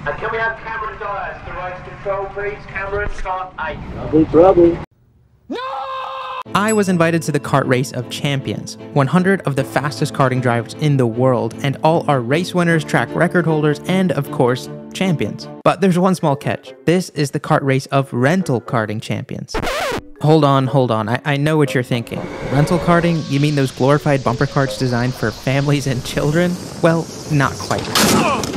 And can we have Cameron Dyers to race control, please? Cameron, start 8. Trouble, trouble. I was invited to the KART Race of Champions, 100 of the fastest karting drivers in the world, and all are race winners, track record holders, and of course, champions. But there's one small catch. This is the KART Race of Rental Karting Champions. Hold on. I know what you're thinking. Rental karting? You mean those glorified bumper carts designed for families and children? Well, not quite.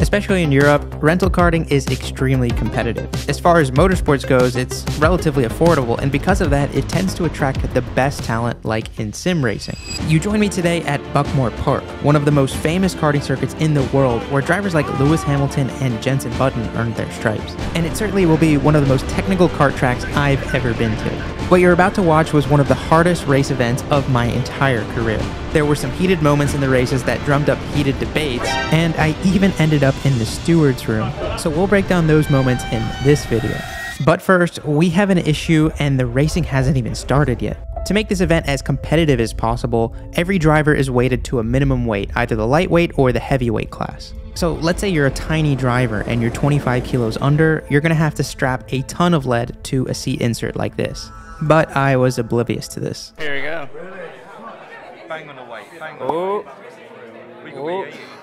Especially in Europe, rental karting is extremely competitive. As far as motorsports goes, it's relatively affordable, and because of that, it tends to attract the best talent like in sim racing. You join me today at Buckmore Park, one of the most famous karting circuits in the world, where drivers like Lewis Hamilton and Jenson Button earned their stripes. And it certainly will be one of the most technical kart tracks I've ever been to. What you're about to watch was one of the hardest race events of my entire career. There were some heated moments in the races that drummed up heated debates, and I even ended up in the Stewards Room. So we'll break down those moments in this video. But first, we have an issue and the racing hasn't even started yet. To make this event as competitive as possible, every driver is weighted to a minimum weight, either the lightweight or the heavyweight class. So let's say you're a tiny driver and you're 25 kilos under, you're gonna have to strap a ton of lead to a seat insert like this. But I was oblivious to this. Here we go. Bang on the weight. Bang on. Oh.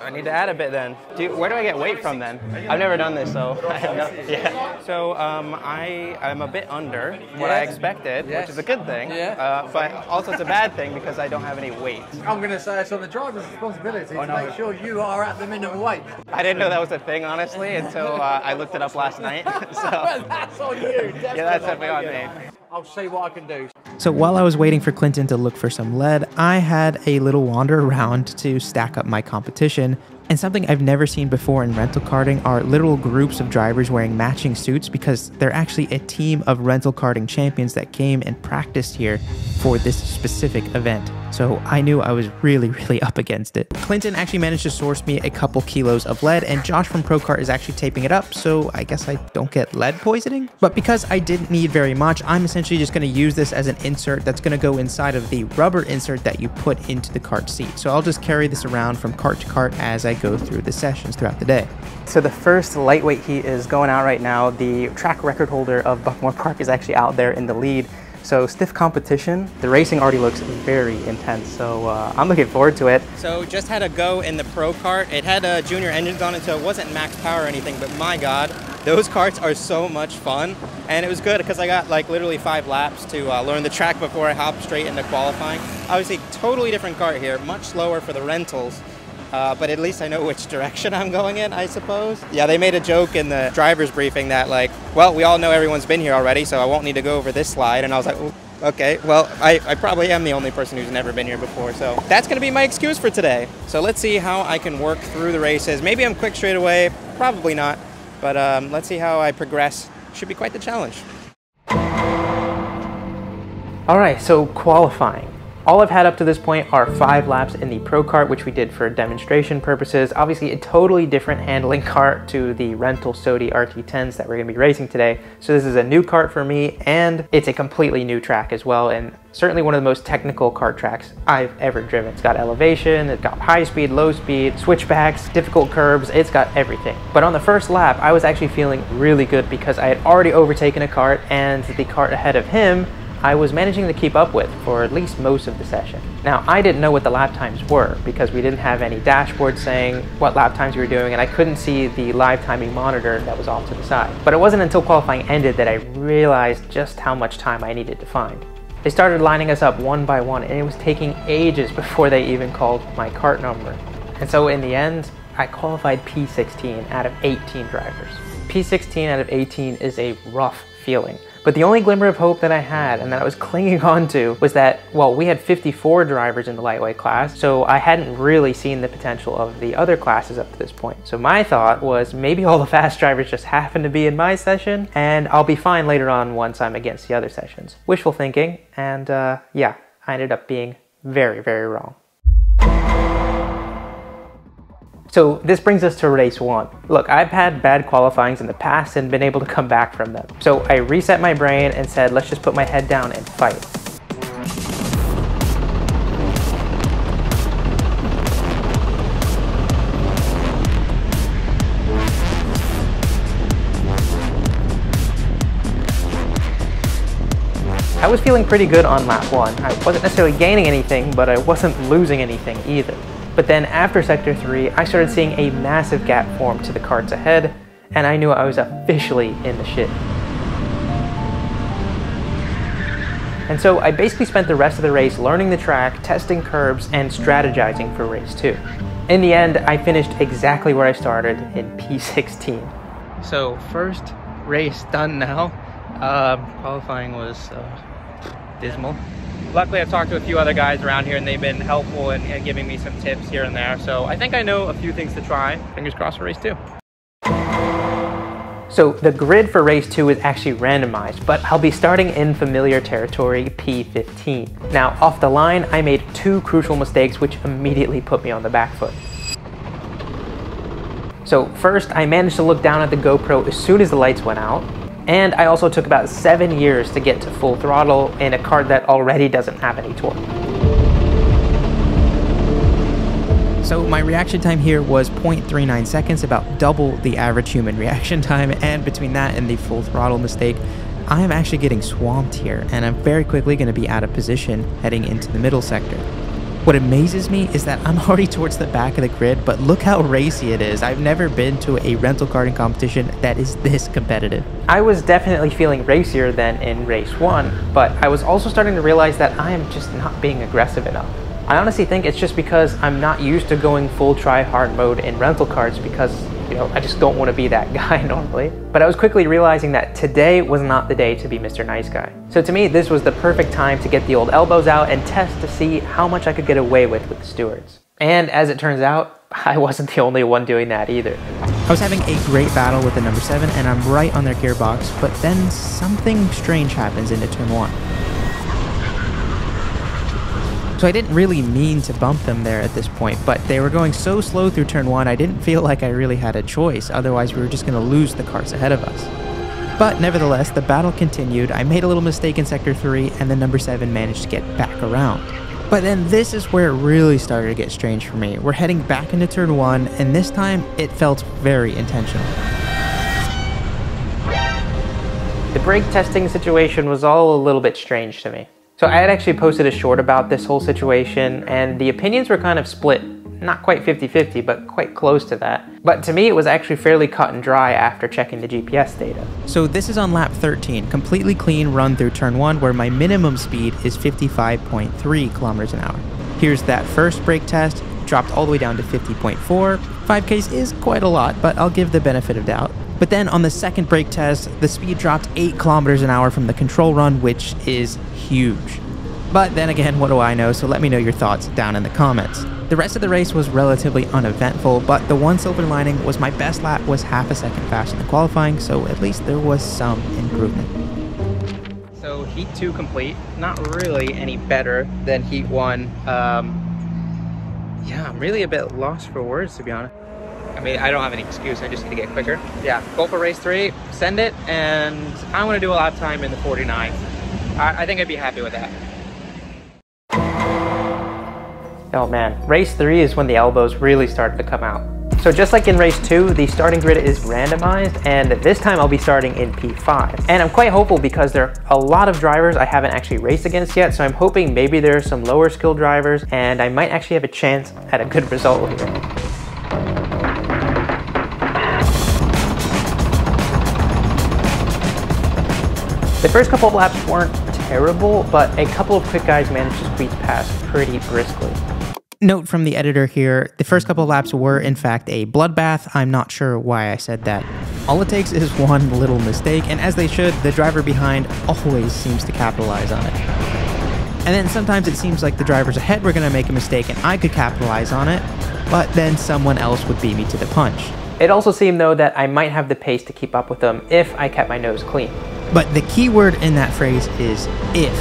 I need to add a bit then. Where do I get weight from then? I've never done this, so I don't know. Yeah. So I'm a bit under what I expected, which is a good thing. But also it's a bad thing because I don't have any weight. I'm going to say it's on the driver's responsibility to make sure you are at the minimum weight. I didn't know that was a thing, honestly, until I looked it up last night. So Well, that's on you. yeah, that's definitely on me. I'll see what I can do. So while I was waiting for Clinton to look for some lead, I had a little wander around to stack up my competition. And something I've never seen before in rental karting are literal groups of drivers wearing matching suits, because they're actually a team of rental karting champions that came and practiced here for this specific event. So I knew I was really up against it. Clinton actually managed to source me a couple kilos of lead, and Josh from ProKart is actually taping it up, so I guess I don't get lead poisoning. But because I didn't need very much, I'm essentially just going to use this as an insert that's going to go inside of the rubber insert that you put into the kart seat. So I'll just carry this around from kart to kart as I go through the sessions throughout the day. So the first lightweight heat is going out right now. The track record holder of Buckmore Park is actually out there in the lead. So stiff competition. The racing already looks very intense, so I'm looking forward to it. So just had a go in the Pro Kart. It had junior engines on it, so it wasn't max power or anything, but my God, those karts are so much fun. And it was good because I got like literally 5 laps to learn the track before I hopped straight into qualifying. Obviously, totally different kart here, much slower for the rentals. But at least I know which direction I'm going in, I suppose. Yeah, they made a joke in the driver's briefing that like, well, we all know everyone's been here already, so I won't need to go over this slide. And I was like, okay, well, I probably am the only person who's never been here before, so that's gonna be my excuse for today. So let's see how I can work through the races. Maybe I'm quick straight away, probably not, but let's see how I progress. Should be quite the challenge. All right, so qualifying. All I've had up to this point are 5 laps in the Pro Kart, which we did for demonstration purposes. Obviously a totally different handling kart to the rental Sodi RT10s that we're gonna be racing today. So this is a new kart for me, and it's a completely new track as well, and certainly one of the most technical kart tracks I've ever driven. It's got elevation, it's got high speed, low speed, switchbacks, difficult curbs, it's got everything. But on the first lap, I was actually feeling really good because I had already overtaken a kart, and the kart ahead of him I was managing to keep up with for at least most of the session. Now, I didn't know what the lap times were because we didn't have any dashboard saying what lap times we were doing, and I couldn't see the live timing monitor that was off to the side. But it wasn't until qualifying ended that I realized just how much time I needed to find. They started lining us up one by one, and it was taking ages before they even called my kart number. And so in the end, I qualified P16 out of 18 drivers. P16 out of 18 is a rough feeling. But the only glimmer of hope that I had, and that I was clinging on to, was that, well, we had 54 drivers in the lightweight class, so I hadn't really seen the potential of the other classes up to this point. So my thought was maybe all the fast drivers just happen to be in my session, and I'll be fine later on once I'm against the other sessions. Wishful thinking, and yeah, I ended up being very wrong. So this brings us to race 1. Look, I've had bad qualifyings in the past and been able to come back from them. So I reset my brain and said, let's just put my head down and fight. I was feeling pretty good on lap 1. I wasn't necessarily gaining anything, but I wasn't losing anything either. But then after Sector 3, I started seeing a massive gap form to the karts ahead, and I knew I was officially in the shit. And so I basically spent the rest of the race learning the track, testing curbs, and strategizing for race 2. In the end, I finished exactly where I started in P16. So first race done now. Qualifying was dismal. Luckily, I've talked to a few other guys around here and they've been helpful in giving me some tips here and there. So I think I know a few things to try. Fingers crossed for race 2. So the grid for race 2 is actually randomized, but I'll be starting in familiar territory, P15. Now, off the line, I made 2 crucial mistakes which immediately put me on the back foot. So first, I managed to look down at the GoPro as soon as the lights went out, and I also took about 7 years to get to full throttle in a kart that already doesn't have any torque. So my reaction time here was 0.39 seconds, about double the average human reaction time, and between that and the full throttle mistake, I am actually getting swamped here, and I'm very quickly going to be out of position heading into the middle sector. What amazes me is that I'm already towards the back of the grid, but look how racy it is. I've never been to a rental karting competition that is this competitive. I was definitely feeling racier than in race 1, but I was also starting to realize that I am just not being aggressive enough. I honestly think it's just because I'm not used to going full try-hard mode in rental karts because, you know, I just don't want to be that guy normally. But I was quickly realizing that today was not the day to be Mr. Nice Guy. So to me, this was the perfect time to get the old elbows out and test to see how much I could get away with the stewards. And as it turns out, I wasn't the only one doing that either. I was having a great battle with the number 7 and I'm right on their gearbox, but then something strange happens into turn 1. So I didn't really mean to bump them there at this point, but they were going so slow through turn 1, I didn't feel like I really had a choice, otherwise we were just going to lose the karts ahead of us. But nevertheless, the battle continued. I made a little mistake in Sector 3, and the number 7 managed to get back around. But then this is where it really started to get strange for me. We're heading back into turn 1, and this time it felt very intentional. The brake testing situation was all a little bit strange to me. So I had actually posted a short about this whole situation, and the opinions were kind of split. Not quite 50-50, but quite close to that. But to me, it was actually fairly cut and dry after checking the GPS data. So this is on lap 13, completely clean run through turn 1, where my minimum speed is 55.3 kilometers an hour. Here's that first brake test, dropped all the way down to 50.4. 5Ks is quite a lot, but I'll give the benefit of doubt. But then on the second brake test, the speed dropped 8 kilometers an hour from the control run, which is huge. But then again, what do I know? So let me know your thoughts down in the comments. The rest of the race was relatively uneventful, but the one silver lining was my best lap was half a second faster than qualifying, so at least there was some improvement. So heat 2 complete, not really any better than heat 1. Yeah, I'm really a bit lost for words, to be honest. I mean, I don't have any excuse, I just need to get quicker. Yeah, go for race 3, send it, and I want to do a lap time in the 49. I think I'd be happy with that. Oh man, race 3 is when the elbows really started to come out. So just like in race 2, the starting grid is randomized, and this time I'll be starting in P5. And I'm quite hopeful because there are a lot of drivers I haven't actually raced against yet, so I'm hoping maybe there are some lower skilled drivers, and I might actually have a chance at a good result here. The first couple of laps weren't terrible, but a couple of quick guys managed to squeeze past pretty briskly. Note from the editor here, the first couple of laps were in fact a bloodbath. I'm not sure why I said that. All it takes is one little mistake, and as they should, the driver behind always seems to capitalize on it. And then sometimes it seems like the drivers ahead were going to make a mistake and I could capitalize on it, but then someone else would beat me to the punch. It also seemed though that I might have the pace to keep up with them if I kept my nose clean. But the key word in that phrase is if.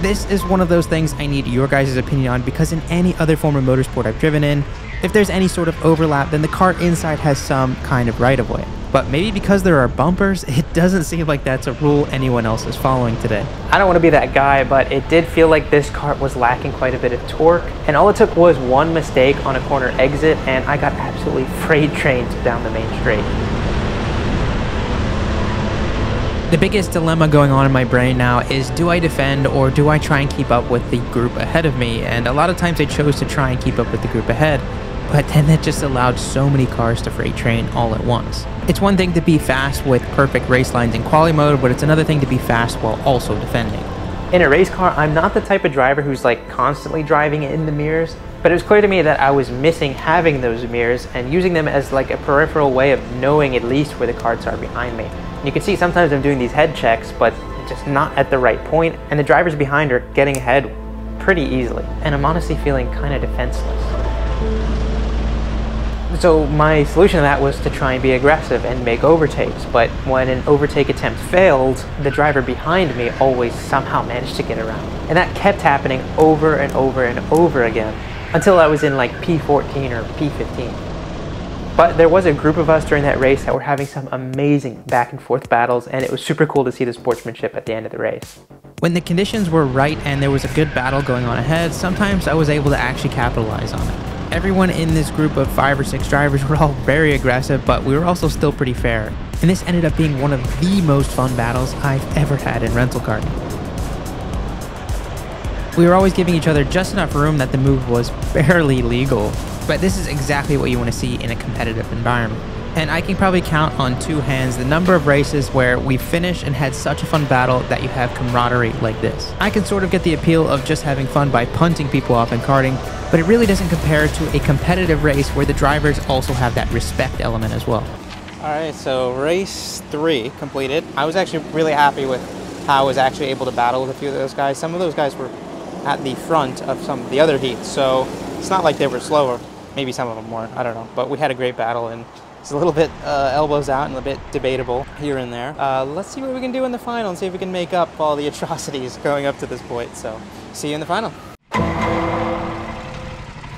This is one of those things I need your guys' opinion on because in any other form of motorsport I've driven in, If there's any sort of overlap, then the kart inside has some kind of right-of-way. But maybe because there are bumpers, it doesn't seem like that's a rule anyone else is following today. I don't want to be that guy, but it did feel like this kart was lacking quite a bit of torque, and all it took was one mistake on a corner exit, and I got absolutely freight trained down the main straight. The biggest dilemma going on in my brain now is, do I defend or do I try and keep up with the group ahead of me? And a lot of times I chose to try and keep up with the group ahead, but then that just allowed so many cars to freight train all at once. It's one thing to be fast with perfect race lines in quali mode, but it's another thing to be fast while also defending. In a race car, I'm not the type of driver who's like constantly driving in the mirrors, but it was clear to me that I was missing having those mirrors and using them as like a peripheral way of knowing at least where the karts are behind me. You can see sometimes I'm doing these head checks, but just not at the right point, and the drivers behind are getting ahead pretty easily, and I'm honestly feeling kind of defenseless. So my solution to that was to try and be aggressive and make overtakes, but when an overtake attempt failed, the driver behind me always somehow managed to get around. And that kept happening over and over and over again, until I was in like P14 or P15. But there was a group of us during that race that were having some amazing back and forth battles, and it was super cool to see the sportsmanship at the end of the race. When the conditions were right and there was a good battle going on ahead, sometimes I was able to actually capitalize on it. Everyone in this group of 5 or 6 drivers were all very aggressive, but we were also still pretty fair. And this ended up being one of the most fun battles I've ever had in rental karting. We were always giving each other just enough room that the move was barely legal. But this is exactly what you want to see in a competitive environment. And I can probably count on 2 hands the number of races where we finished and had such a fun battle that you have camaraderie like this. I can sort of get the appeal of just having fun by punting people off in karting, but it really doesn't compare to a competitive race where the drivers also have that respect element as well. Alright, so race 3 completed. I was actually really happy with how I was actually able to battle with a few of those guys. Some of those guys were at the front of some of the other heats, so it's not like they were slower. Maybe some of them were, I don't know. But we had a great battle, and it's a little bit elbows out and a bit debatable here and there. Let's see what we can do in the final and see if we can make up all the atrocities going up to this point. So, see you in the final.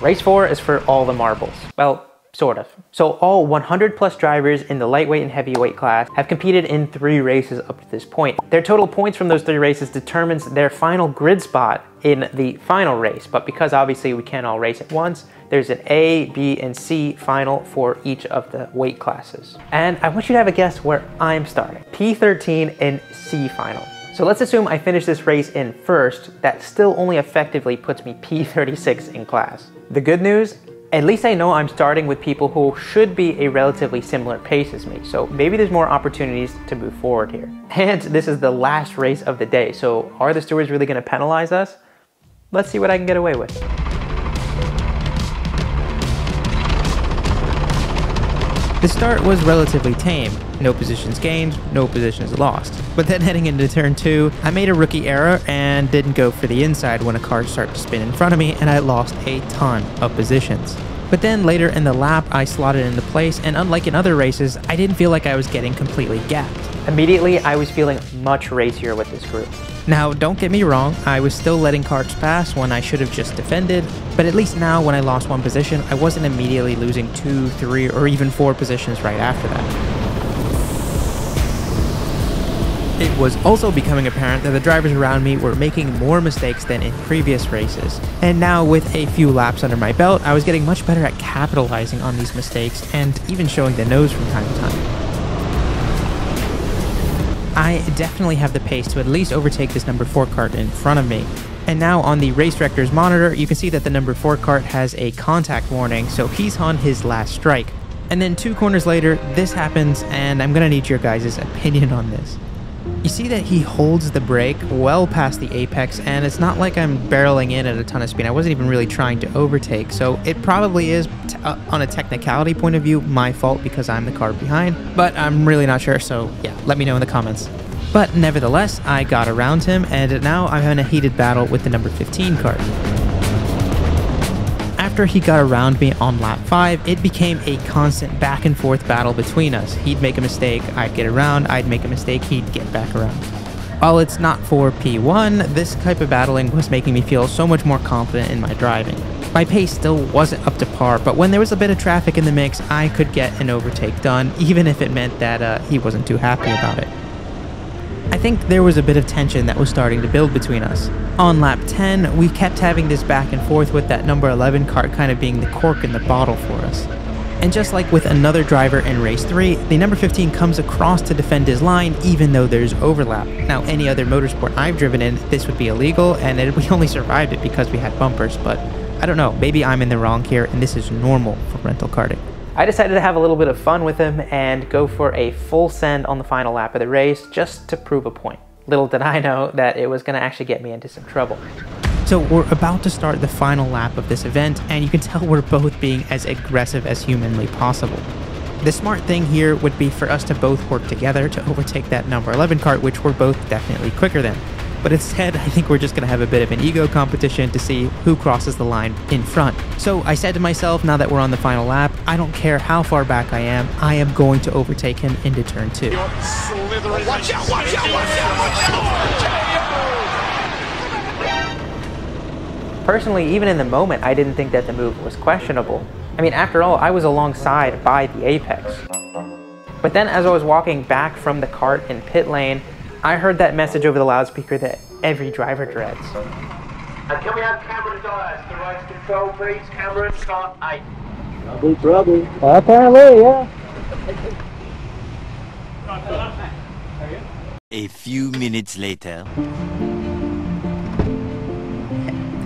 Race 4 is for all the marbles. Well, sort of. So all 100 plus drivers in the lightweight and heavyweight class have competed in 3 races up to this point. Their total points from those 3 races determines their final grid spot in the final race, but because obviously we can't all race at once, there's an A, B, and C final for each of the weight classes. And I want you to have a guess where I'm starting. P13 and C final. So let's assume I finish this race in first. That still only effectively puts me P36 in class. The good news, at least I know I'm starting with people who should be a relatively similar pace as me, so maybe there's more opportunities to move forward here. And this is the last race of the day, so are the stewards really going to penalize us? Let's see what I can get away with. The start was relatively tame. No positions gained, no positions lost. But then heading into turn 2, I made a rookie error and didn't go for the inside when a car started to spin in front of me, and I lost a ton of positions. But then later in the lap, I slotted into place, and unlike in other races, I didn't feel like I was getting completely gapped. Immediately, I was feeling much racier with this group. Now, don't get me wrong, I was still letting karts pass when I should have just defended, but at least now when I lost 1 position, I wasn't immediately losing 2, 3, or even 4 positions right after that. It was also becoming apparent that the drivers around me were making more mistakes than in previous races. And now with a few laps under my belt, I was getting much better at capitalizing on these mistakes and even showing the nose from time to time. I definitely have the pace to at least overtake this number 4 kart in front of me. And now on the race director's monitor, you can see that the number 4 kart has a contact warning, so he's on his last strike. And then 2 corners later, this happens, and I'm gonna need your guys' opinion on this. You see that he holds the brake well past the apex, and it's not like I'm barreling in at a ton of speed. I wasn't even really trying to overtake, so it probably is, on a technicality point of view, my fault because I'm the car behind, but I'm really not sure, so yeah, let me know in the comments. But nevertheless, I got around him, and now I'm in a heated battle with the number 15 kart. After he got around me on lap 5, it became a constant back and forth battle between us. He'd make a mistake, I'd get around, I'd make a mistake, he'd get back around. While it's not for P1, this type of battling was making me feel so much more confident in my driving. My pace still wasn't up to par, but when there was a bit of traffic in the mix, I could get an overtake done, even if it meant that he wasn't too happy about it. I think there was a bit of tension that was starting to build between us. On lap 10, we kept having this back and forth with that number 11 kart kind of being the cork in the bottle for us. And just like with another driver in race 3, the number 15 comes across to defend his line even though there's overlap. Now, any other motorsport I've driven in, this would be illegal, and we only survived it because we had bumpers, but I don't know, maybe I'm in the wrong here and this is normal for rental karting. I decided to have a little bit of fun with him and go for a full send on the final lap of the race just to prove a point. Little did I know that it was going to actually get me into some trouble. So we're about to start the final lap of this event, and you can tell we're both being as aggressive as humanly possible. The smart thing here would be for us to both work together to overtake that number 11 kart, which we're both definitely quicker than. But instead, I think we're just going to have a bit of an ego competition to see who crosses the line in front. So I said to myself, now that we're on the final lap, I don't care how far back I am going to overtake him into turn 2. Watch out, watch out, watch out, watch out! Personally, even in the moment, I didn't think that the move was questionable. I mean, after all, I was alongside by the apex. But then as I was walking back from the kart in pit lane, I heard that message over the loudspeaker that every driver dreads. And can we have Cameron Dyers, the race control, please? Cameron, kart 8. Trouble. Apparently, yeah. A few minutes later.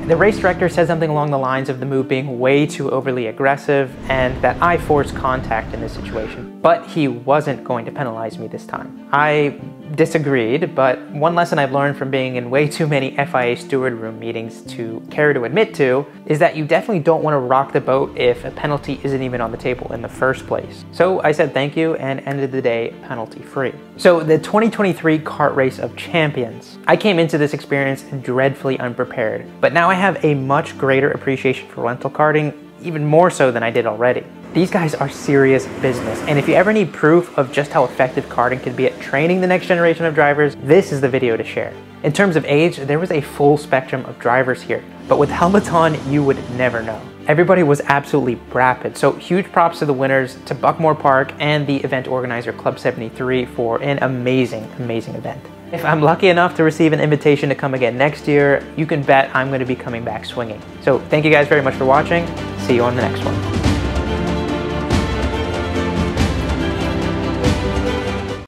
The race director said something along the lines of the move being way too overly aggressive and that I forced contact in this situation. But he wasn't going to penalize me this time. I disagreed, but one lesson I've learned from being in way too many FIA steward room meetings to care to admit to is that you definitely don't want to rock the boat if a penalty isn't even on the table in the first place. So I said thank you and ended the day penalty free. So the 2023 KART Race of Champions. I came into this experience dreadfully unprepared, but now I have a much greater appreciation for rental karting, even more so than I did already. These guys are serious business, and if you ever need proof of just how effective karting can be at training the next generation of drivers, this is the video to share. In terms of age, there was a full spectrum of drivers here, but with helmets on, you would never know. Everybody was absolutely rapid, so huge props to the winners, to Buckmore Park, and the event organizer Club 73 for an amazing, amazing event. If I'm lucky enough to receive an invitation to come again next year, you can bet I'm going to be coming back swinging. So thank you guys very much for watching. See you on the next one.